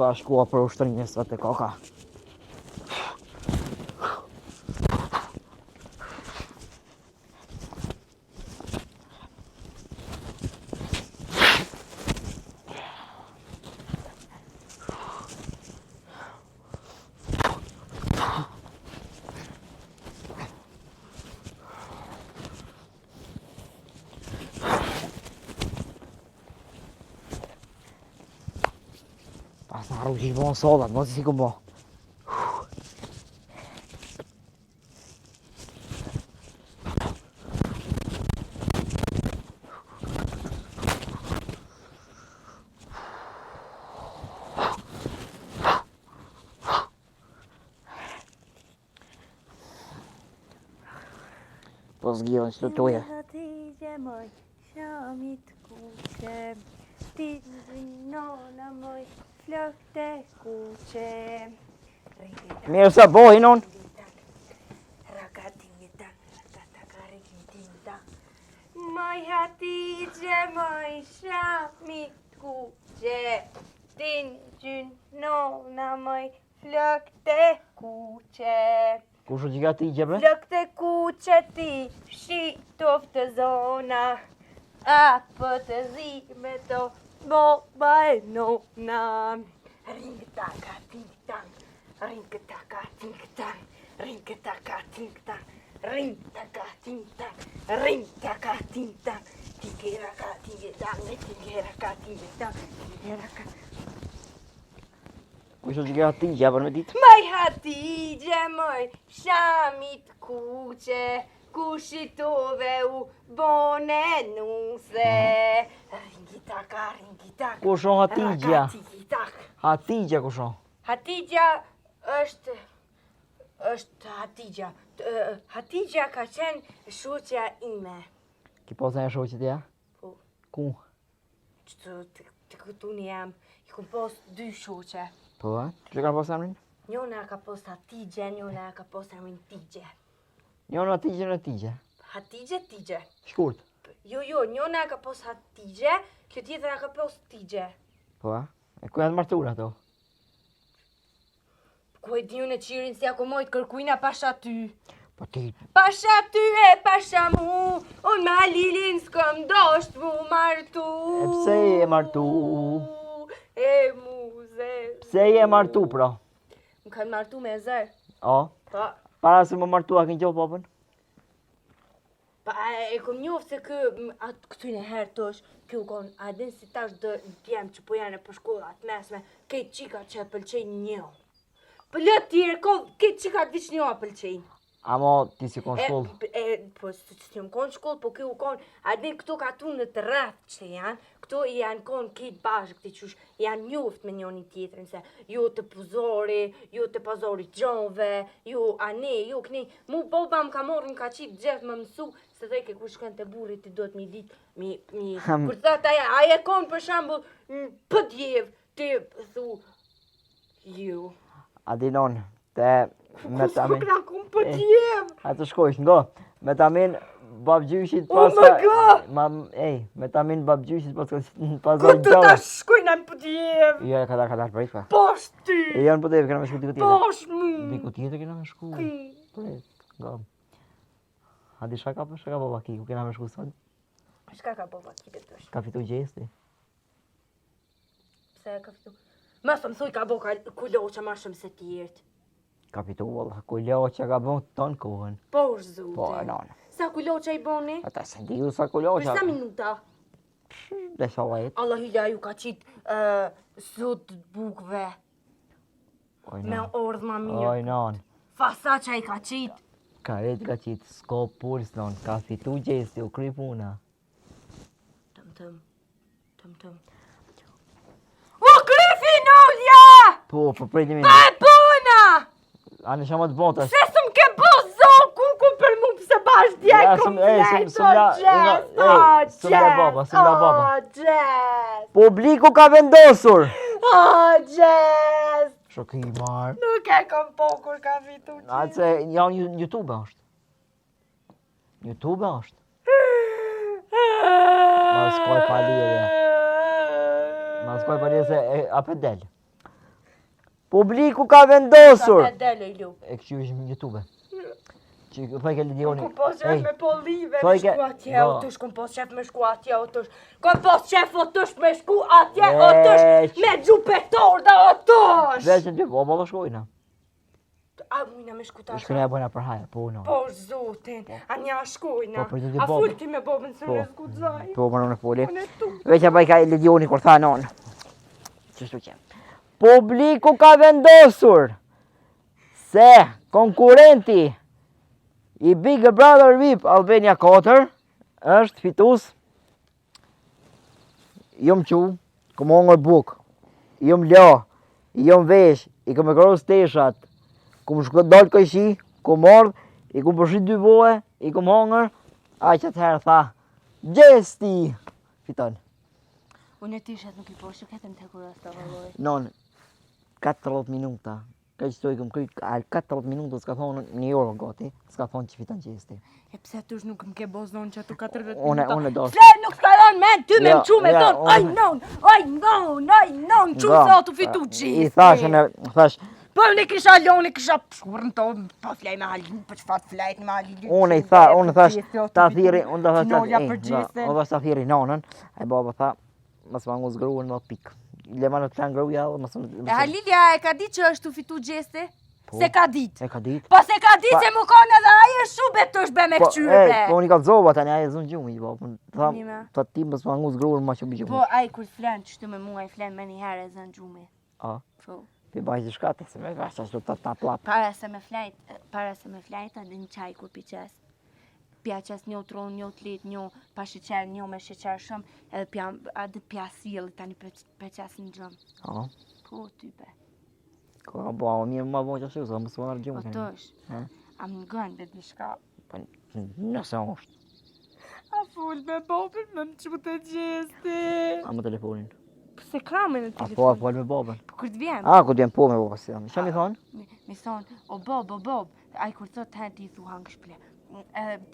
Bashkua për ushtrimin e koka. Pas në arru që i bon soldat, mos si ku bo. Po zgjojnë që të toje. Mirë sa bojnë unë. Moj Hatice, moj shamit kuqe, din gjynona moj flokte kuqe. Kush është që ti gjë bre? Flokte kuqe ti shitof të zona, apo të zi me to boba e nona. Ring-taka, ting-tang, ring-taka, ting-tang, ring-taka, ting-tang, ring-taka, ting-tang, ring-taka, ting-tang, tingiraka, ting-tang, tingiraka, ting-tang, tingiraka. Kush është që ti gjë për me ditë? Moj Hatice, moj shamit kuqe, kushitove u bone nuse. Ringitaka, ringitaka. Kush on Hatigja? Rakatigitaka. Hatigja kush on? Hatigja është Hatigja. Hatigja ka qenë shoqja ime. Ki posa e shoqit ja? Po. Ku? Të këtu një jam. I kom pos 2 shoqe. Po, që ka posa emrin? Njona ka pos Hatigje, njona ka pos emrin Tigje. Njona Hatigje në Tigje. Hatigje, Tigje. Shkurt. Jo, njona ka pos Hatigje, kjo tjetëra ka pos Tigje. Po, e ku janë martur ato? Ku e di unë e qirin si ako mojt kërkujna pasha ty. Po ti... Pasha ty e pasha mu, unë ma lilin s'këm dosht mu martu. E pse je martu? E muze. Pse je martu pra? Më kanë martu me zër. O? Pa. Para se më martu a kënë gjohë popën? Pa e kom njofë se këtu në herë tosh, kjo kon, a din si tash dë djemë që po janë për shkollat mesme, kejt qika që e pëlqenj një. Për lët tjere, kejt qikat viç një a pëlqenj. Amo ti si kon shkoll? Po si jam kon shkoll, po kjo kon, a din këto ka tu në të rreth që janë, këto janë kon kejt bashkë këti qush, janë njoft me njoni tjetrin, se jo të puzori, jo të pazori gjonve, jo ane, jo këni, mu boba më ka morë më ka qip gjithë më mësu, se dhe ke ku shkën të burit ti do të mi dit, kur thot aja kon për shambull, për djev, ti thu, ju. A dinon, te me tamin... Kusë këna kun për djev? A të shkojsh, ngo, me tamin babgjyshit Oh my God! Me tamin babgjyshit pasoj Këtë ta shkojna në për djev? Jo, ka dar për ikpa. Posh ty! Jo, në për djev, këna me shku diku tjetër. Posh mu! Diku tjetër këna me shku. Ngo. A di shka ka baba ki, ku këna me shku sot? Shka ka baba ki të tësh? Ka fitu gjesti. Pse ka fitu? Ma së më thuj ka bo kulloqa ma shumë se tjertë. Ka fitu, valla, kulloqa ka bo ton kohën. Posh zute. Po, non. Sa kulloqa i boni? Ata se di ju sa kulloqa. Për sa minuta? Dhe sa vajet. Allah hila ju ka qitë sot bukve. Me ordh ma mirë. Oj, non. Fasa që i ka qitë. Ka rejt ka qitë, s'ko puls, non. Ka fitu gjesti, u kry puna. Tëm. U kry finolja! Po, prej një Pa e puna! Anë shama të botash. Se së më ke po zoku ku për mu pëse bash djej komplet, Sëm la baba. Gjes! Publiku ka vendosur. Gjes! Shokimar. Nuk e kom po kur ka fitu që. Atë se janë YouTube është. YouTube është. Ma s'koj palirje. Se apet del. Publiku ka vendosur. Sa me dele i lu. E kështu është në YouTube. Që thoj ke Lidioni. Kom pas qef me polive thoj me ke- shku atje, do. o tush, kom pas qef me shku atje, o tush. Kom pas qef o tush me shku atje, o tush, me gjupetor da o tush. Veç në dy, po do shkojna. A mujna me shku ta Shkojna e bëjna për haja, po no. Po zotin, a nja shkojna. Po, për të dy A babën. full ti me babën së në zgudzaj. Po më në foli. Unë e tu. Veç e bëj ka Lidioni kur tha non. Qështu që. Publiku ka vendosur se konkurenti i Big Brother VIP Albania 4 është fitus. Jom qu, kom hongër buk, jom la, jom vesh, i kom e kërës teshat, kom shkët dalë këshi, kom ardh, i kom përshit dy voe, i kom hongër, a që atëherë tha, Gjesti! Fiton. Unë e tishet nuk i po shuketën të kur asta valoj. Non, 40 minuta. Ka që i kom kryt, 40 minuta s'ka thonë një orë gati, s'ka thonë që fiton Gjesti. E pse tush nuk më ke bozon që atu 40 Unë e do. Flet nuk s'ka dhënë men, ty me Ja, më qu me ja, thonë, aj non, qu sa tu fitu I thashën e, thash, Po unë kisha loni, kisha shkurën to, pa flaj me halin, për që fatë flajt me halin. unë i tha, unë thash, ta thiri, unë thash, unë thash ta thiri nonën, e baba tha, mos ma ngus gruën më pik. Lema në të plan gruja, mos E Halilja e ka dit që është tu fitu Gjesti? Se ka dit. e ka dit. Po se ka dit se mu konë edhe aje shube të shbe me këqyre be. Po unë i ka zova tani, aje zonë gjumi, baba. Tha, Nime. ta ti mos ma ngus gruën ma që bi gjumi. Po aj kur flen që shtu me mua i flen me një herë e zënë gjume. A, Po. pi bajtë i shkate, se me vash ashtu ta plap. Para se me flajt, a din qaj kur pi qes. Pja qes një tron, një tlit, një pa sheqer, një me sheqer shumë, edhe pja, a dhe pja silë tani për qes në gjëmë. A, Po, type. ka bo, a mirë ma bo që ashtu, sa më së marrë Po gjumë. tosh, Ha? a më ngën dhe dishka. Nëse është, A full me bobin me më qu të Gjesti. a më telefonin. Se kramë në A po, a telefon. fol me babën. Po kur të vjen. A, ku t'jem po me baba si Qa mi thonë? Mi thonë, o bob, aj kur thot të ti thu hangë shple.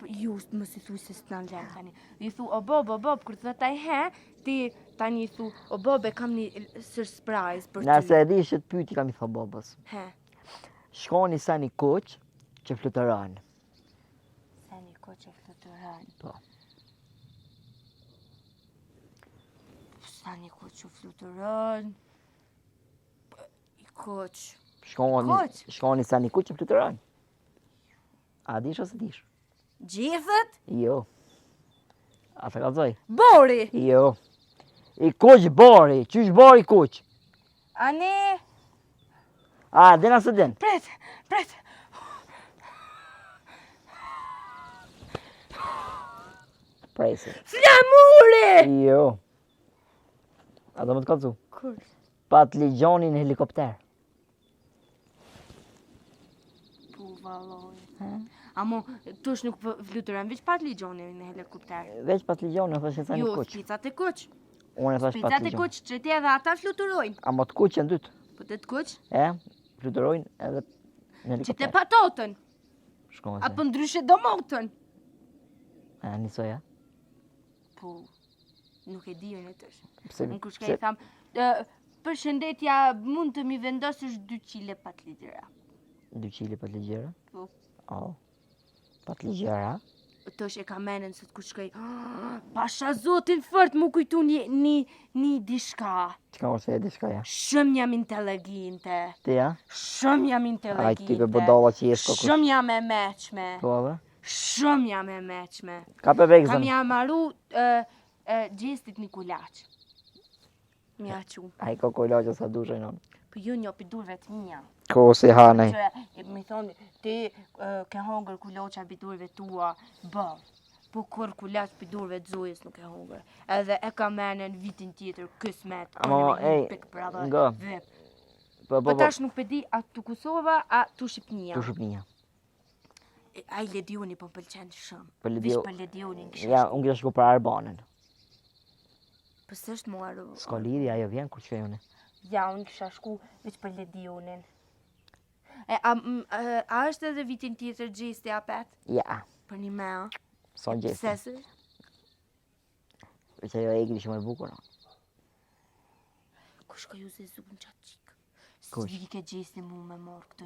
Ju më si thuj se s'në lem tani. I thu, o bob, kur thot aj ti tani thu, o bob e kam një surprise për ty. Nëse e di që të pyti kam i tha babës. He, Shkoni sa një koq që flutëran. se një ko që fluturan. Po. Sa një ko që fluturan. I koq. Koq? Shkoni sa një koq që flutëran. A dish ose dish? Gjithët? Jo. A të kalzoj? Bori. Jo. I koq bori, qysh bori koq? Ane, A, dina se din? pret. Presi. Flamuri! Jo. A do më të kalzu? Kur? Pat ligjonin helikopter. Po valoj. Amo, tush nuk fluturan, veç pat ligjoni në helikopter. Veç pat ligjonin, thashe sa një Jo, koq. spicat e kuq. Unë e thash pat Spicat e ligjon. kuq që ti edhe ata fluturojnë. A më të kuq janë dytë. Po të kuq, E, fluturojnë edhe në që te helikopter. patotën, Shkon se. apo ndryshe do motën. A, njësoja? Po, nuk e di unë tësh. Pse? Unë kur shka i tham, për shëndetja mund të mi vendosësh 2 qile pat ligjera. 2 qili pat ligjera? Po. O. Pat ligjera? Tësh e ka menen se të ku shkoj, pasha zotin fort mu kujtu një dishka. Qka orë se e di shka ja? Shumë jam inteligente. Ti ja? Shumë jam Aj, inteligente. ti për budalla që jesh kokush. Shumë jam e meqme. Po edhe? Shumë jam e meqme. Ka për Kam vegzën? ja maru Gjestit një kulaq. Mja qu. Aj, ko kojlaqë sa dushë e non. Po ju një pidurve të mija. Ko si hanej. Që mi thonë, ti ke hongër kulaqqa pidurve tua, po kur kulaq pidurve të zojës nuk e hongër. Edhe e ka menen vitin tjetër, kësmet, Ama, ej, nga. vip. Po, Po tash nuk pedi a tu Kosova, a tu Shqipnia. Tu Shqipnia. Ai Ledioni po pëlqen shumë. Për Vish Ledio... për Ledionin kisha Ja, shku. unë kisha shku për Arbanën. Po s'është mu arru. S'ka lidhja, ajo vjen kur që jone. Ja, unë kisha shku veç për Ledionin. A është edhe vitin tjetër Gjesti apet? Ja, Për një mea? sa në gjesti. Pse se? Që ajo e gjithë shumë e bukur. Ku shka ju se zubën qatë qikë? Kush? Së ke gjesti mu me morë këtu.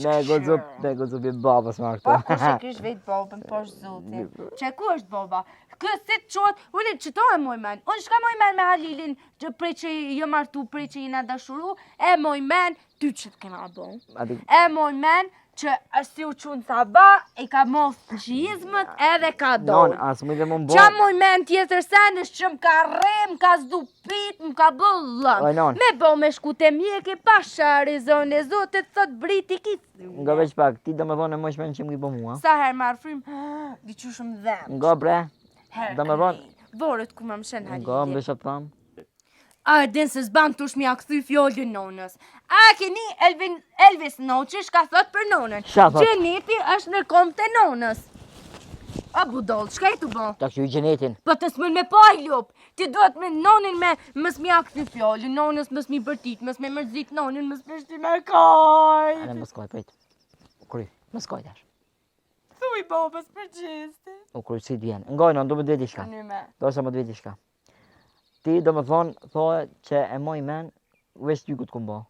Me gozu për babës ma këtu. Po, kush e kish vetë babën, po është zotin. Që ku është baba? Kjo si të qotë, unë që to e moj men. Unë shka moj men me Halilin, që prej që jë martu, prej që jina dashuru, e moj men, ty që të kena bon. E moj men, që si u qunë Saba, i ka mos qizmët edhe ka dojnë. Non, asë më dhe më bo. Qa moj men tjetër sen është që m'ka re, m'ka zdupit, m'ka bëllëm. Oj, non. Me bo me shku të mjeke pa sharizon e zotet thot briti kitë. Nga veç pak, ti do me thonë e moj shmenë që më i bo mua. Sa her marë frim, di që shumë dhem. Nga bre, Herë, do me thonë. Vorët ku më më shenë Nga më Halilin. besha të thamë. A din se zban tush mi a këthy fjollin nonës. A keni Elvis Noqish ka thot për nonën. Qa thot? Gjeneti është në kom të nonës. A budol, shka i të bo? Ta kështu i gjenetin. Po të s'mën me pa i lup. Ti duhet me nonin me mës mi a këthy fjollin, nonës mës mi bërtit, mës me mërzit nonin, mës me shti me kaj. Ane më skoj, prit. U kry, më skoj tash. Thuj babës për gjesti. U kry, si t'vjen. Ngojnë, do më dveti shka. Kënyme. Do se më dveti shka. Ti do më thonë, thoi që e moj men, veç ty ku t'ku mbo.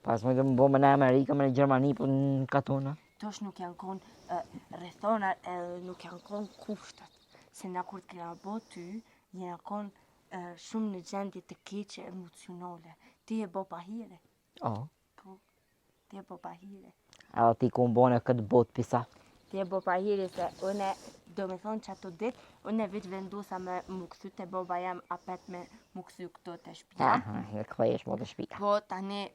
Pas më dhe më bo me në Amerika, me në Gjermani, po në katona. Tosh nuk janë konë rethonat edhe nuk janë konë kushtat. Se na kur t'kena bo ty, janë konë shumë në gjendje të keqe emocionale. Ti e bo pahire. O, Po, ti e bo pahire. edhe ti ku mbo në këtë bot pisa. Ti e bo pahire se une, do me thonë që ato dit, une veç vendosa me mu këthy të boba jam apet me mu këthy këto të shpia. E këthejesh mo të shpia. Po tani,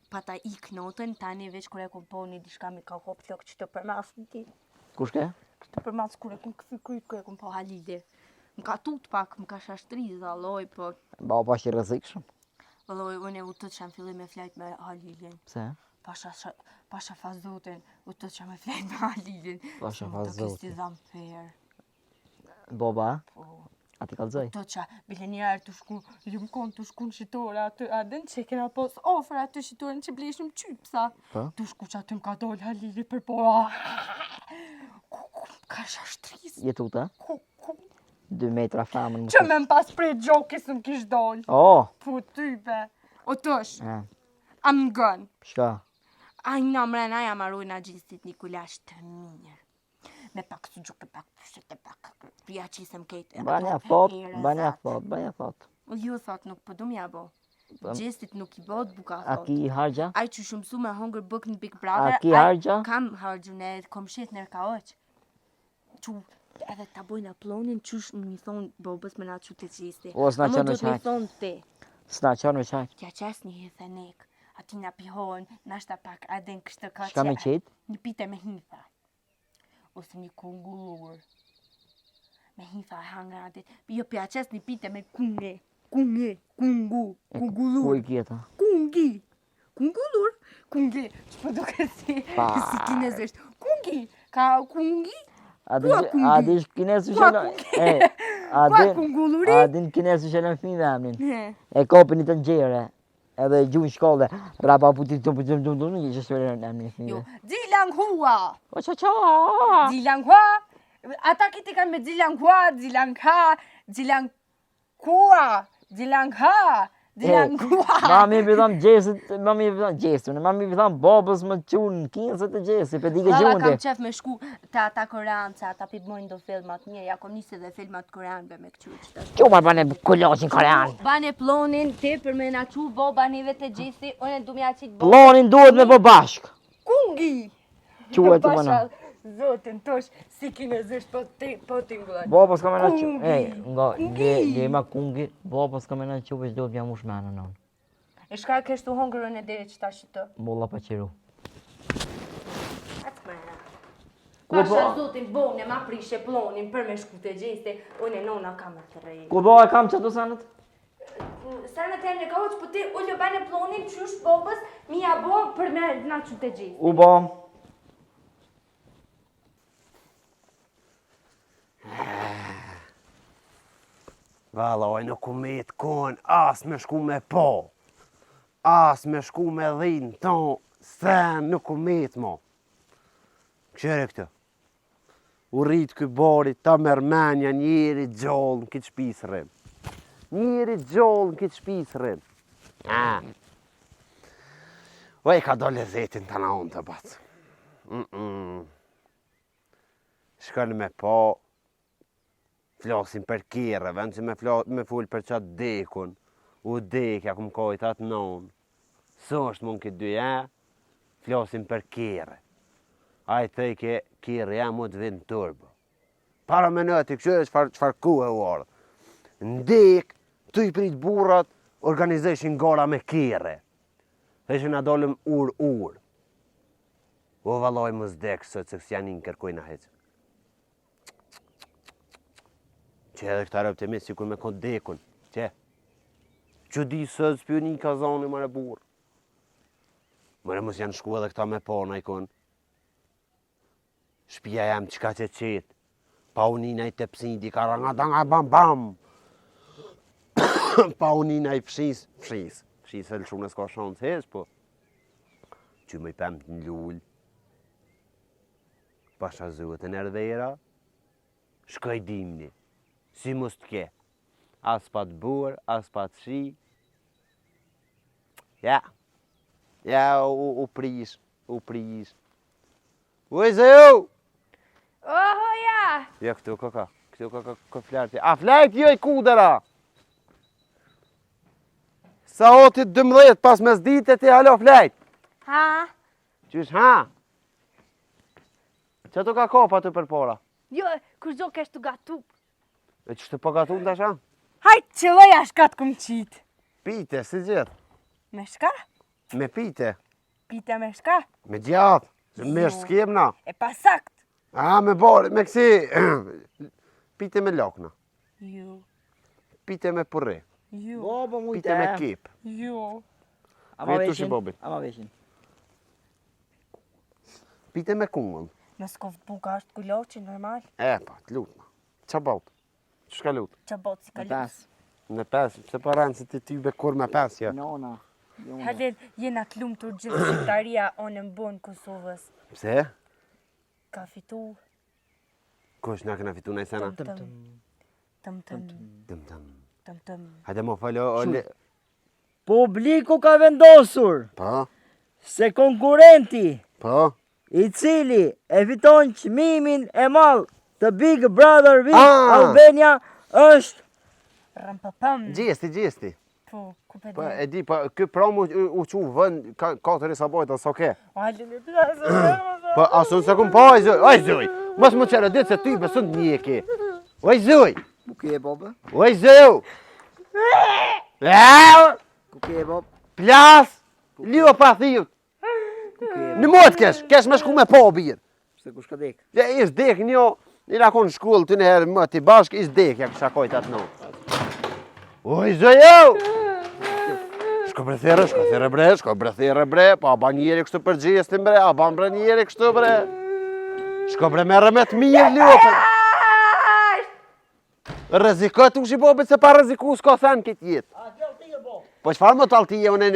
pa ta i knotën, tani veç kure kom po një dishka mi ka hop flok që të përmas në ti. Kush ke? Të përmas kure kom këthy kryt kure kom po Halili. Më ka tut pak, më ka shashtriza, loj, po... Ba pa që i rëzikshëm. Loj, une u të që më fillim me flajt me Halilin. Pse? Pasha fazotin, u të që me flajt me Halilin. Pasha Më të fazotin. kështi dham per. Boba, Po... a ti kalzoj? Të që bile njerë të shku, ju më konë të shku në shitore aty, a din që kena pos ofër aty shitore në që bleshëm qypsa. Po? Të shku që aty më ka dollë Halili për pora. Ka shashtris. Jetuta? 2 metra famën. Që me më pas prej gjokis më kish dollë. O, Po type. O tësh, e, am gën. shka? A në mrena jam arrujna gjistit një kulash të mirë. Me pak së gjukë, pak pëshet e pak prija qisëm kejtë. Banja fot, banja fot, banja fot. Ju thot nuk po du mja bo. Gjistit nuk i bot buka A thot. ki hargja? Ai që shumë su me hongër bëk në Big Brother. A ki hargja? Kam hargju ne, kom shet nër ka oq. Që edhe ta bojnë aplonin, qysh më thonë bobës me na që të qisti. O, s'na qenë do të më qaq. thonë ti. S'na qenë me qaq. Tja qes një hethenik. Ati na pihon, nashta pak adin kështë ka Shka me qitë? një pite me hitha. Ose një kungullur. Me hitha e hangra adit. Jo pja qes një pite me kunge. Kunge, kungu, Ku kungullur. i kjeta? Kungi. Kungullur. Kungi. Që po duke si kinezisht. Kungi. Ka kungi. A Kua kungi? dish kinesu Kua që kungi? Kua kungulluri? A din kinesu që në fmi dhe amnin. Ne. E kopin i të nxere. Edhe gjuhën shkolle. Rapa puti të një që shërë në amnin fmi Jo. dhe. Zilang hua. O qa. Zilang hua. Ata kiti kanë me zilang hua, zilang ha, zilang kua, zilang ha, zilang hua. Mami i pëtham gjesit, mami i pëtham gjesit. Mami i pëtham babës më qunë 15 të gjesit. Pe di ke Valla gjuhën kam ti. qef me shku te ata koreanë, se ata pipmojnë do filmat mirë, ja kom nisi dhe filmat koreanëve me këqyr qëtë. Qumar bane kulloqin korean. Bane plonin, ti për me na qu bo banive të gjisi, unë du mja qitë bo. Plonin duhet me po bashk. Kungi! Quhet të bëna. Zotin, tosh, si kinezisht po t'ingullat. Baba s'ka me na që... Kungi. Ej, nga Kungi. djema kungi, baba s'ka me na që veç do t'ja mush mena non. E shka kështu hongërën e deri që ta shito? Molla pa qiru. Atë mëna. Ku Pasha po- zotin bone ma prishe plonin për me shku të gjiste, unë e nona kam të rejë. Ku do e kam që të sanët? Sërnë të në kauq, po ti ullë bane plonin qysh bobës, mi ja bo për me na që të gjiste. U bo. Valoj, nuk u me të konë, as me shku me po. As me shku me dhinë ton, sen nuk u me të mo. Këshere këtë. U rritë këj bori, ta mërmenja njeri gjallë në këtë shpisë rrim. Njeri gjallë në këtë shpisë rrim. Oj, ka do lezetin të na unë të batë. Shkën me po, flasin për kire, vend që me full për qatë dekun, u dekja kum kojt atë non. Së është mund këtë dyja, flasin për kire. A i thëj ke kire jam u të vind turbo. Para me nëti këshyre qëfar kuhe u ardhë. Ndek, të i prit burat, organizeshin gara me kire. Theshe na dolëm ur. O valoj më zdek sot se kësë janin kërkojna heqë. Që edhe këta optimist që ku me këtë dekun, që? Që di sot s'pjo një kazani mëre burë. Mëre mos janë shku edhe këta me pona i kon. Shpia jam qka që qetë. Pa unina i të pësindi, ka ranga bam. Pa unina i fshis. Fshis e lëshunë s'ka shansë hesh, po. Që më i pëmë të në lullë. Pasha zëvët e nërvera. Shkoj dimni. Si mos të ke. As pa të burë, as pa të shi. Ja, u prish. Ujë zëju! Oho, ja! Ja, këtu ka flerti. A flerti jo i kudera! Sa otit 12 pas mes ditet e halo flerti. Ha? Qysh, ha? Që tu ka kopa të përpora? Jo, kur zo kesh të gatu. E që të pagatu në tasha? Hajt që loja shkat këm qitë. Pite, si gjithë. Me shka? Me pite. Pite me shka? Me gjatë. Me shkemna. E pasakt. A, me bore, me kësi. Pite me lokna. Jo. Pite me purre. Jo. Baba mujtë Pite me kip. Jo. Ama Vetu si veshin. bobit. Ama veshin. Pite me kungën. Në skov buka është kuloqi, normal. E, pa, të lutna. Qa bot? Që shka lut? Që bot si Në kalus. pas. Në pes, se paranë se ti tybe kur me pes, ja. Nona. Halil, jena të lumë të gjithë shqiptaria onë në mbonë Kosovës. Pse? Ka fitu. Kush na këna fitu në i sena? Tëm. Hajde mo falo, ole. Publiku ka vendosur Po, se konkurenti po. i cili e fiton çmimin e madh të Big Brother With Ah! Albania është Rampapam. Gjesti. Po, ku pe Po, dhe. e di, po, kë promu u qu vënd, ka të risa bojta, s'o ke. Halil, e plasë. Po, asun se kum po, oj zoj, mos më qërë ditë se ty besun të një ke. Oj zoj, ku ke baba? oj zoj. Ku ke baba? Plas, lio pa thijut. Ku ke? Në mot kesh me shku me po birë. Se kush ka dek? Ja, ish dek një, i lakon shkull të në herë më t'i bashk, ish dek, ja kësha kojt atë në. Oj zojo! Shko brethere bre, pa a ba njeri kështu për gjestin bre, a ba mbre njeri kështu bre. Shko bre me rëmet mirë ljopën. Rezikot u shqipobit se pa reziku s'ka thënë këtë jetë. A kjo ti e bo? Po qëfar më talë tije, unë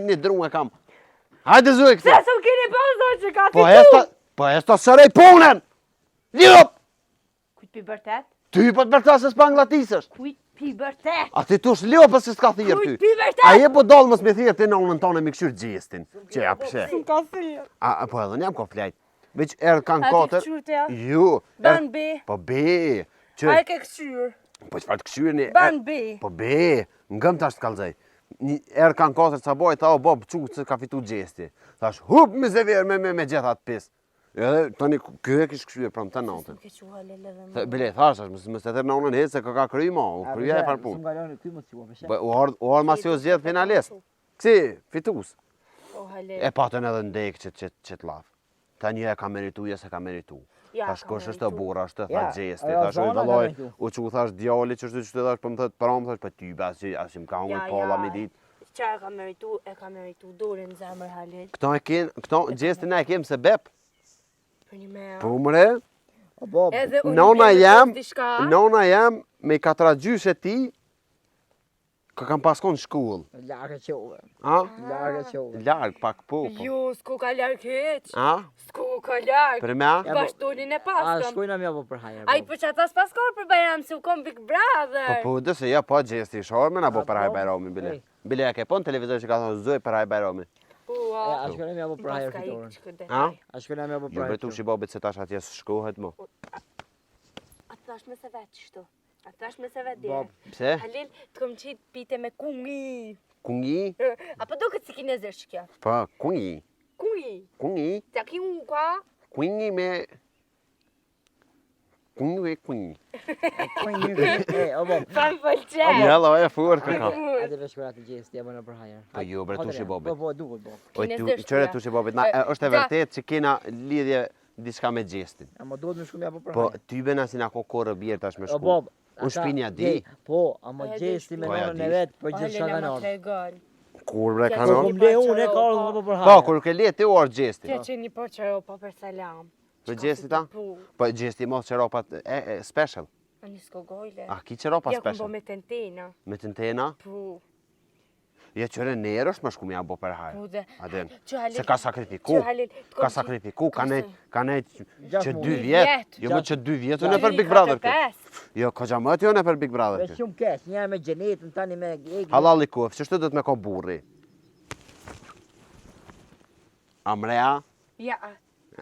një dru e kam. Hajde zuj Se këtë. së më kini pasë që ka Po fitu. esta sërej punën. Ljop! Kujt pi bërtet? Ty po të bërtasës pa anglatisësht. Kujt pi bërtet? A ti tush ljopës se s'ka thirë ty. Kujt pi bërtet? A je po dalë mës me thirë të nonën tonë me këshyrë gjestin. Që ja pëshe. Së më ka thirë. A po edhe njëm ka flajt. Veç erë kanë A ti katër. këshyrë të ja? Ju. Ban B. Po be. A Që. e ke këshyrë? Po qëfar të këshyrë një. Ban B. Po be. Ngëm tash të kalzaj. Erë kanë katër të saboj, ta o bob qukë se ka fitu gjesti. Thash hup me zeverë me gjethat pis. Edhe tani kjo e kishë këshyrë pram të natën. Ke që halil edhe më. Bile, thash, më se tërë nonën hetë se ka kry ma, u kryja e farpun. Së më galoni kuj më të qua përshet. U ardhë mas jo zjedh finalist. Kësi, fitus. O halil. E patën edhe ndekë që të lafë. Ta një e ka meritu, se ka meritu. Ja, Thash ka kush është meritu. të bura, është të Ja, tha gjesti. ajo Thash u zona ka valoj, meritu. u që u thash djali që është që të thash për më thët pramë, thash për ty asi më ka unë polla mi ditë. Qa e ka meritu dore në zemër halil. Këto gjesti na e kemë se bep. Për një mea. Po mre, O baba. Edhe unë nona blerë jam, të diçka. nona jam me 4 gjyshe ti, ka kam paskon shkull. Largë qove. A? Largë qove. Larg, pak po. Jo, s'ko ka larg heq. A? S'ko ka larg. Për me a? Ja, po- Bashtonin e A paskëm. shkojna mja po për hajer. Ai për që ata s'paskor për Bajram, se u kom Big Brother. Po dëse ja po gjesti shorme na po A, për haj po. Bajrami bile. Ej. Bile ja ke po në televizor që ka thonë zoj për haj Bajrami. Po A shkojmë apo për hajër fitoren? A? A shkojmë apo për Jo hajër? për tushi babit se tash atje shkohet mo. A thash me se vetë shtu. A thash me se vetë dje. Bab, Pse? Halil, të kom qitë pite me kungi. Kungi? Apo do këtë si kinezisht kjo? Pa, kungi. Kungi. Kungi? Ta ki unë kwa? Kungi me... Kungi e kungi. O bab. Pa më pëlqen. Jalla, e furt këka. A dhe shkoj atë gjest, ja bëna për hajër. Po jo, bre tushi babit. Po, duhet bab. Oj, Kinezisht, qëre ja. tushi babit. Është e vërtet që kena lidhje diçka me gjestin. Ama duhet më shkojmë apo për Po, hajër. ty bena si na ko korë bjerë tash me O shku. bab. Unë shpinja di. Po, ama gjesti me Po, ja nonën e di. vet, po gjithë shka Halil, kanë ma ardhur. tregon. Kur bre Kja ka që Po, në? një ble unë e ka ardhur apo për Po, hajër. kur ke le ti u ardhë gjesti. Kja që një po qëro pa për salam. Për gjesti ta? Po, gjesti mos qeropat special. A një s'ko gojle. A ki qeropa Ja kom bo special? me tentena. Me tentena? Po. Ja qëre nerë është më shku me abo për hajë. Po dhe. Adem. Që Halil. Se ka sakrifiku. Që Halil. Ka sakrifiku, ka ne që 2 Një vjet. vjet. Jo më që 2 vjet unë e për Big Brother kë. 5. Jo, ka gjamët jo në për Big Brother Vesh kë. shumë kesh, një me gjenetën, tani me egë. Halal i kuf, që shtu do të me ko burri. Amrea, Ja.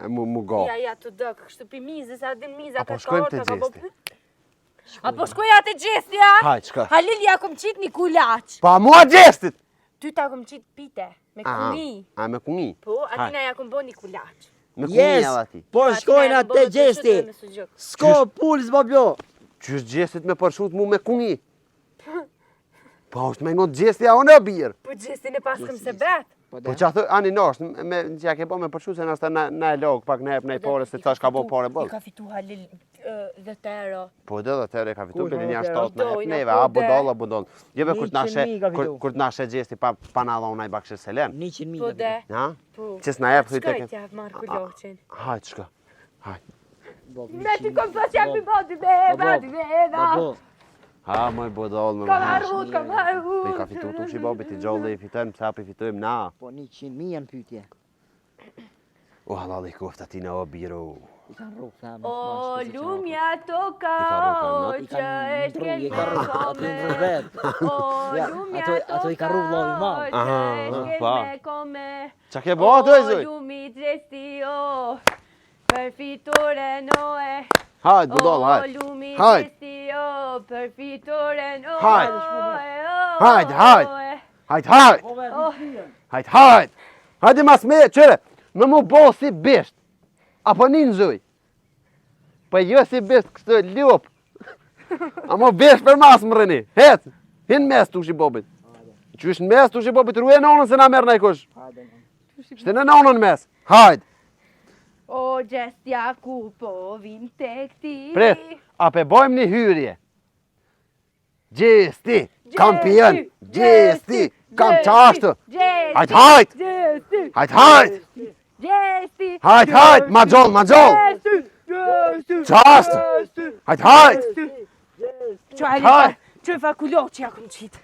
mu go. Ja, të dëk. Kështu pi mizës, a din miza Apo ka shkojmë shkorta, te ka bo... gjesti. Apo shkoja te gjestja? Hajt, shka. Halil, ja kom qit një kulaç. Pa mua gjestit! Ty ta kom qit pite. Me kuni. A, me kungi. Po, atina ja kom bo një kulaç. Me kungi Yes, edhe ati. po shkojnë atë gjesti. S'ko puls babjo. Qysh gjestit me përshut mu me kungi? Pa është me ngot gjestja o në birë. Po gjestin e paskëm se bet. Po që atë, ani nosh, që ja ke po me përshut se nështë na e logë pak ne e pore se tash ka bo pore I bëllë. ka fitu Halil dhe tero. Po dhe dhe tëre ka fitu, Kush bili ma një tëre? ashtot në Dojna, neve, po a dhe. budol, a budol. Jeve kur 100.000 ka fitu. t'nashe gjesti pa na dhona i bakshë selen. 100.000. Po dhe. Ha? Po. Qës na jep, Shkoj thujte t'ja marrë kuloqin. Hajt, shka. Hajt. Me ty kom pas jam i bati me, bati me, Babo, Ha, moj budol, më Kam më harrut, kam harrut. Po i ka fitu të shi babit i gjolle i fitojmë, pësa i fitojmë na. po 100.000 janë pyetje. O halal i koft ati në o biro. I kanë rrugë thamë. O, lumja toka, I I që e kanë t'kel i me kanë rrugë, ato në kome. vet. O, Ja, lumja ato i ka rrugë vllavi mam. toka, që e Aha, t'kel pa. me kome. Qa ke bo ato e O, zoj? lumi gjesti, o, për fitore noe. Hajt, budol, O, hajt. lumi Hajt. gjesti, o, për fitore noe. Hajt. O, Hajt, hajt. o, Hajt, hajt. Hajt, hajt. Hajt i mas me, qëre. Me mu bo si bisht. Apo një në zoj. Po jo si bisht kështë ljup. A mu bisht për mas më rëni. Het. Hinë mes të ushi bobit. Qysh në mes të ushi bobit, ruje në onën se na merë në i kush. Shte në onën mes. Hajt. O, gjestja ku po vin tek ti. Pre, a pe bojmë një hyrje. Gjesti, kampion, gjesti, kam qashtu. Hajt, hajt. Gjesti, Hajt, hajt. gjesti. Hajt, hajt, ma gjoll, ma gjoll. Qashtu. Hajt, hajt. Që ali, Hajt. që fa kuloqë ja kom qitë.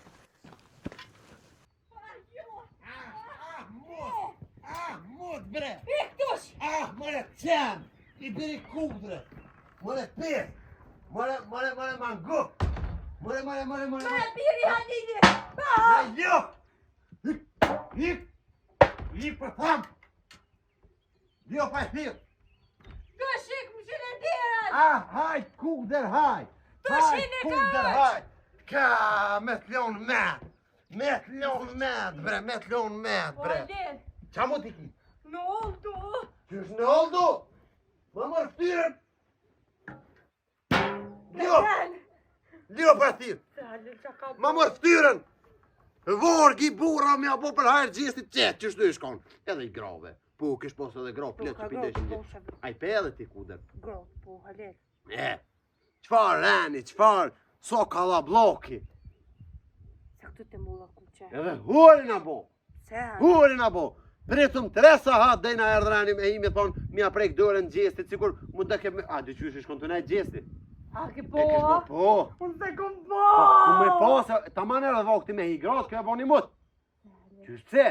Mot bre! Iktush! More qen! I biri kudre! More pir! More mangup! More! Biri halini! Jo! Hip për tham! Jo pa hip! Të shik më që në dirat! Hajt kudër hajt! Të shine kudër kaq! hajt! Ka me t'lon met! Me t'lon met bre! Me t'lon met bre! Halin, Qa mu t'i ki? në oldu! Qysh në oldu? Ma mërë ftyrën! Jo! Jo për thirë! Halin, që ka Ma mërë ftyrën! Vorgi bura me abo për hajrë gjistit qetë, qështë du i shkon? Edhe i grave. Po, kish posë edhe grave, pletë që pindeshim gjithë. A i pe edhe ti kuder. Grot, po, Halin. Qfar reni, qfar so kalla bloki. Se këtu të mulla kuqe. Edhe hurin abo, Se, hurin abo. Pritëm 3 sahat dejna erdhrani me imi thonë, mja prejk dërën gjestit, sikur mund të kemë... A, dy qysh i shkon të nejt gjestit? a ke E po? kish me po. Unë se kom po! Ku me po, se ta manë edhe vokti me higrat, kjo e bo një mut. Qysh pse?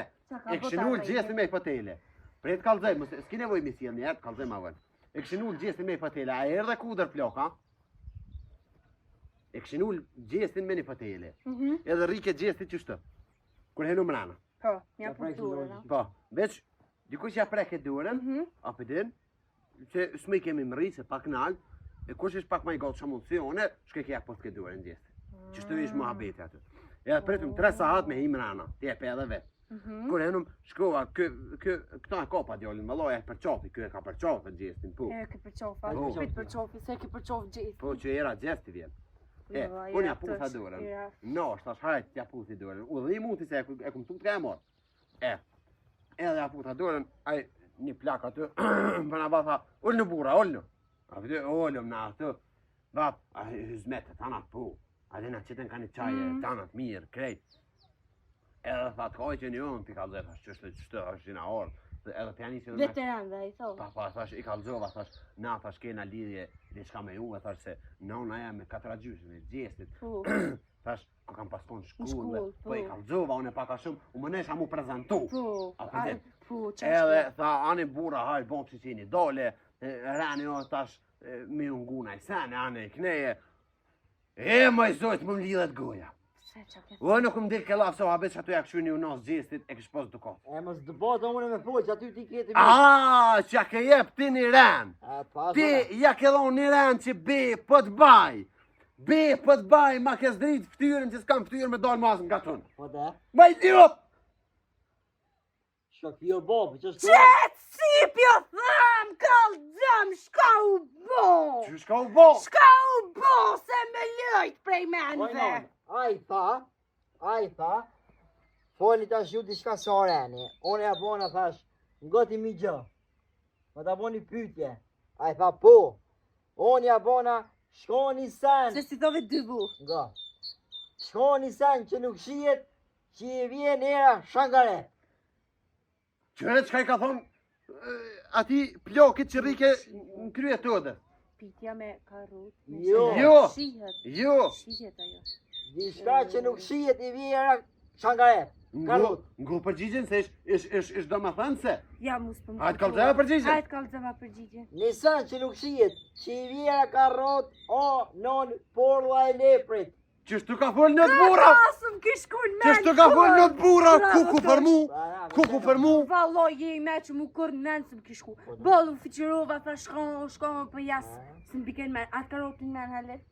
E këshin ullë gjestin me i patele. Pret kalzej, s'ki nevoj mi sjell njerë, kalzej ma vën. E këshin ullë gjestin me i patele, a erdhe kuder plok, ha? E këshin ullë gjestin me një patele. Edhe rike gjestit qështë. Kur henu mrana. Po, mja kulturën. Po, veç, dikush ja preket durën, a për din, që s'me kemi mëri se pak nalt, e kush ish pak ma i gotë shamullësione, shke kja post ke durën gjesti. Që shtu ish muhabeti aty. E atë pritëm 3 sahat me him rana, ti e pe edhe vetë. Kur enum shkova, këta e ka pa djallin, më loja e përqafi, kjo e ka përqafi gjestin, po. E ke përqofa, prit përqofi, se ke përqof gjesti. Po që era gjesti vjen. E, unë ja puta durën. No, shtash hajt ja puti durën. U dhe i muti se e kum tut ka e mor. E, edhe ja puta durën, aj një plak aty, për na ba tha, ullë në bura, ullë. A vëdy, ullëm na aty. Bap, a hizmete, tanat po. A dhe na qëtën ka një qaje, tanat mirë, krejt. Edhe tha të kaj që një unë t'i kalzoj, thash qështë është një orë. Edhe pianisti edhe Veteran dhe i thonë. Pa, thash, i kalzova, thash, na, thash, kena lidhje, diçka me juve, thash, se nona ja me 4 gjyshin e gjestit. Thash, ku kam paskon shkullë, po i kalzova, unë e paka shumë, u më nesha mu prezentu. Edhe, tha, ani bura, haj, bon që qini dole, rani o, thash, mi unguna i sene, ani i kneje. E, ma i zojt më lidhet goja. Uë nuk më dilë ke lafë, so habet që atu ja këshu një unas gjestit, e kështë posë dukat. E mos dëbatë unë me folë që aty ti keti Që ja ke jep ti një ren. Ti ja ke dhonë një ren që be për të baj. Be për të baj, ma ke zdrit ftyrën që s'kam ftyrën me dalë masën nga tënë. Po dhe? Ma i ljop! Shka kjo babë, që s'ka? Qetë sipjo thëm, kalëzëm, shka u bo! Që shka u bo? Shka u bo, se me lëjt prej menve! Ai tha, foli tash ju diçka së oreni. Unë ja bona thash, ngoti mi gjë. Më ta boni pyetje. Ai tha po. Unë ja bona, shkoni sen. Se si thove dy bu. Nga. Shkoni sen që nuk shihet, që i vjen era shangare. Qëre qka i ka thonë, ati plokit që rike në krye të dhe. Pitja me karut. Jo. Shihet. Jo. Shihet ajo. Diçka që nuk shihet i vjen era shangare. Karut. Ngu përgjigjen se ish do me thënë se. Ja mus për më. Hajtë kalzeva përgjigjen. Hajtë kalzeva përgjigjen. Një sen që nuk shihet, që i vjen era karot, o, non, porla e leprit. Qështu ka full në të bura? Kasëm kishkun me Qështu ka full në të bura? Kuku për mu? Kuku për mu? Valloj, je i me që mu kërë në nënë së më kishku. Bollu fiqirova, tha shkon për jasë. Së më piken me, atë karotin me në halet.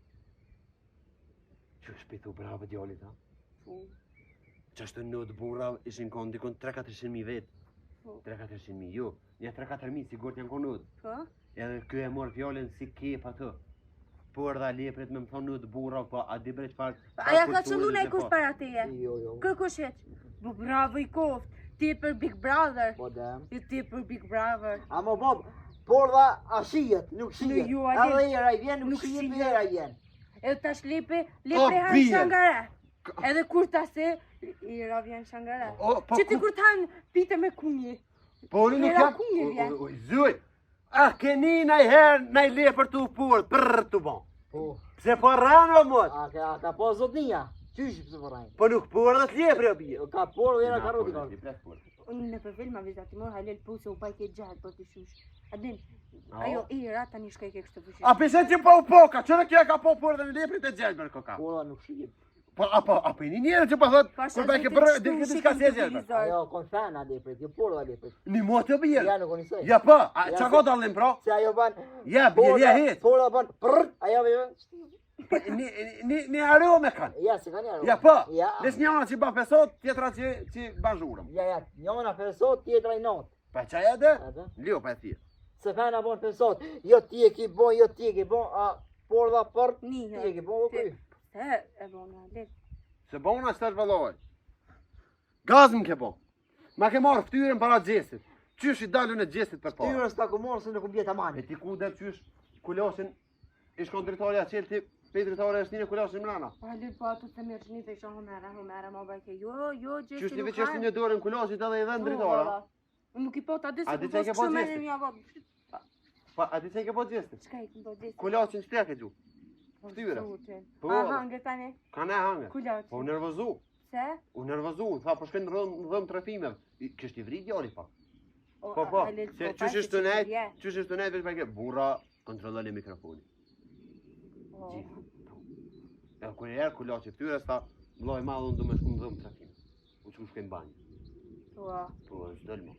Që shpitu bravo djallit, ha? Qashtu në të bura ishin konë dikon 3-400.000 vetë. 3-400.000, jo. Një 3-4.000 sigur t'janë konut. Edhe kjo e morë fjallin si kep atë. Por dha lepret me më thonë në të bura, po a di bre qëfar... Aja ka qëllu në e kush para teje? Jo. Kërkush heq? Bu bravo i koft. Ti e për Big Brother. Po dem. Ti e për Big Brother. Amo bob, porla a shihet, nuk shihet. Jo, edhe era i vjen, nuk shihet, era i vjen. Edhe tash lepe hanë shangare. Edhe kur ta se, era vjen shangare. Që ti kur t'hanë pite me kunji. Po unë nuk Era jam... kunji vjen. Zuj, a keni najherë naj lepër të upurët, prrrr të bon. Pse po rranë o mot? A ka po zotnia, qysh pse po rranë? Po nuk por dhe t'lepër o bje. Ka por dhe era karoti ka. Unë në përvel ma vizatimor, halel puse u bajke gjatë për të shush. Adin, ajo era tani shka i ke kështë të fushin. A pise që po u poka, qëre kja ka po por dhe në lepërit e gjelbër koka? Porla nuk shihet. Po apo i një njerë që po thot, kur bajke bërë, dhe diska si e gjelbër. Ajo kon fena leprit, jo porla leprit. Një motë o bjerë. Ja nuk onisoj. Ja po, qa ka dallim pro? Se ajo ban... Ja, bjerë, ja hit. Porla ban prrr, ajo vjen. Një arro me kanë. Ja, se kanë arro. Ja po, Ja. des njona që ba pesot, tjetra që ba zhurëm. Ja, njona fesot, tjetra i not. Pa qaj edhe? Edhe? Lio pa e thirë. Se fena bon fesot, jo ti e ki bon, jo ti e ki bon, a porla për ti e ki bon, kuj. Se e bona, halel. Se bona që tash vëlloj. Gazmë ke bo. Ma ke marrë ftyrën para gjestit. Qysh i dalu në gjestit për parë. Ftyrën s'ta ku morë se nuk u bjeta E mani. ti ku dhe qysh kulosin, ishkon dritarja qelë ti, pe dritarja është një kulosin mrana. Halel po ato të mirë që një pesho humera, ma bajke. Jo, gjeshti Qysh ti nuk veç është hanë. një dorën kulosit edhe i dhe në dritarja. Nuk i po të adisë, A di ku që e ke po kështu me gjestit? një avot. Pa, a ti që i ke po gjestit? Qka i këmë po gjestit? Kulosin që te ke gju? Ftyre. Po, A hangër tani? ka ne hangër. Kuloqin. Po u nervozu. Se? U nervozu, tha po shkën dhëm trafimeve. Kështë i vrit djali pa. O, Po, Halel, se po, qysh pajtë është të që nejt, je. qysh është të nejt, veç pa ke burra, kontrolloni mikrofoni. O, E kur erë kula që ftyre, sta, vloj madhë unë du me shku në dhëmë trafime. U që shkën banjë. Ua. Po, është dëllë mo.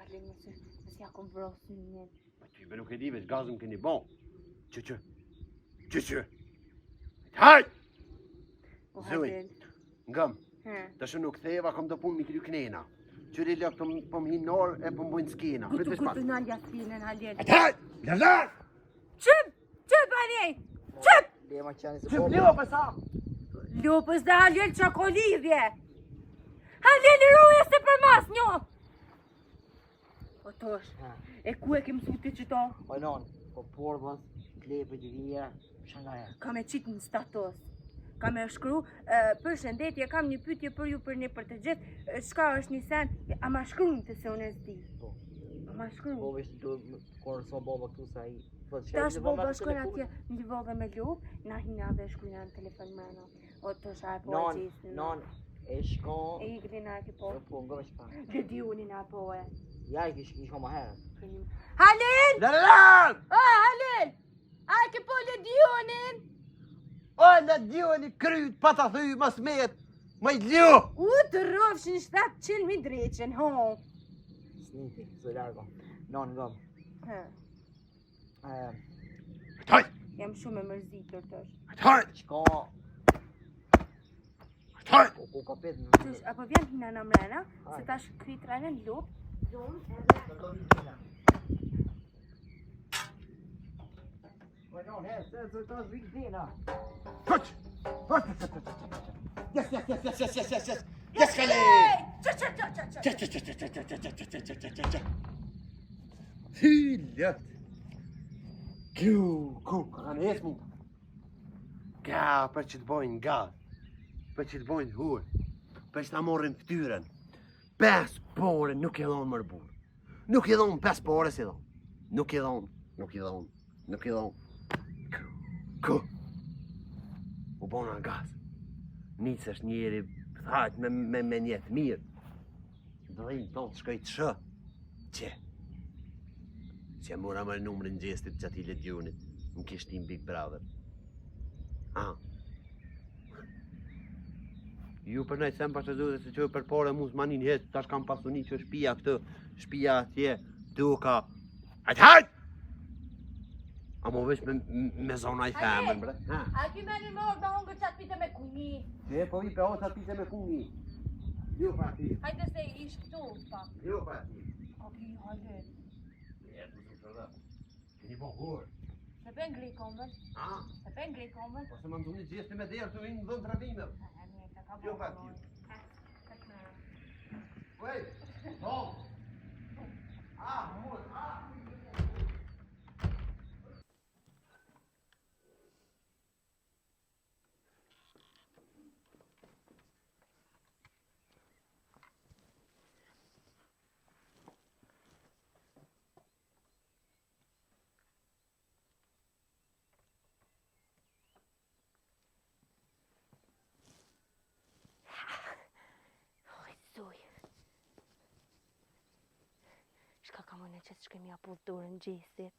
Arlin, mësë ja kom vrosë një. Po ty be nuk e di veç gazëm keni bon. Që. Hajt! O Zoj. Halil. Ngëm, He. të shë nuk theva kom të punë mi kry knena. Qëri lëk po më hinë orë e po më bojnë skena. Gutu në aljastinën, Halil. Hajt! Lëzar! Qëp, Halil! Qëp! Lema qeni se Që po. plio pësa! Lupës dhe Halil që ko lidhje. Halil ruje se për mas njo. O tosh, e ku e kem suti që to? O non, po porbës, klepe të vija, shëngaja. Kam e qitë në status. Kam e shkru, për shëndetje, kam një pytje për ju për një për të gjithë, shka është një sen, a ma shkru në të se unë e zdi. Po. A ma shkru. Po vesh të kërë so boba këtu sa i. Tash boba shkojnë atje në Livodhe me lup, na hina dhe shkujnë në telefon mëna. O të shaj po e qisë. Non, e shkon. E i gëti na e ki po. Po, nga veç pa. Dhe di unë na po e. Ja i kishko ma herë. Halil! Lëran! O, Halil! A e ki po le dionin? O, në djoni kryt, pa të thy, mas met, ma i ljo! U të rëfshin 700.000 dreqen, ho. Snifi, së largo. Non, ngëm. Hajt! Jam shumë e mërzitur tësh. Hajt! Shko, Hajt! ku ka pet në... Tësh, apo vjen hina në mrena, se tash kryt rene në lup, Po non, se të zvikë dina. Hajt! Yes, Kale! Hyllet! Ku, kanë jesë mu. Ka, për që të bojnë gaz, për që të bojnë hurë, për që të morrin ftyren. 5 pore nuk e dhonë mërë burë. Nuk i dhonë 5 pore si dhonë. Nuk i dhonë. Ku? U bona gaz. Nicë është njeri, thajt me njetë mirë. Dhejnë tonë të shkoj të shë. Që mora më numrin gjestit që ati ledjonit, në kishtim Big Brother. Ju për nëjtë sem pashtë zhëtë se që për pore mu s'manin hetë, tash kam pasuni që shpia këtë, shpia atje, duka. Hajt! A mo vesh me zona i femën, bre? A ki me një morë me hongër qatë pite me kuni. E, po vi pe o qatë pite me kuni. Jo pa ti. Hajde se ish këtu, pa. Jo pa ti. A ki Halil. Keni po hurë. Se pe ngri kombën. Se pe ngri kombën. Po se më ndoni gjesti me derë të vinë në dhëmë trabime. Jo pa ti. Wej, tom. Hurë, Shka ka më në qësë shkemi a pusë dorën gjesit.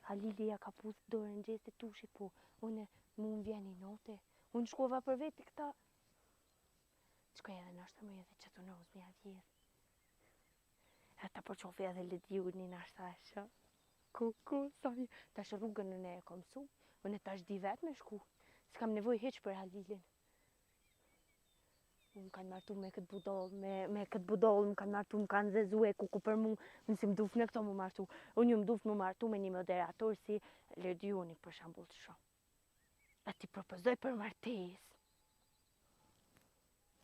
Halili ja ka pusë dorën gjesit tushi po. Une mu më vjen i note. Unë shkova për veti këta. Shkoj edhe nështë më edhe që të nëzë me atjes. Ata për qofi edhe ledjur një nështë asha. Ku, sa mi. Tash rrugën në ne e kom su. Unë tash di vetë me shku. S'kam nevoj heq për Halilin. Më kanë martu me këtë budol, me këtë budol, më kanë martu, më kanë zezu e kuku për mu, nësi më duf në këto më martu. Unë ju më duf më martu me një moderator si Lerdioni për shambull të shumë. A ti propozoj për martes.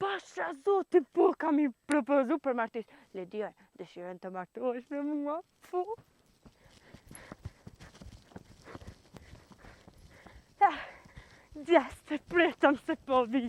Pasha zoti, po kam i propozu për martes. Lerdioni, dëshiren të martohesh me mua, po. Gjeste, pretëm se po vi.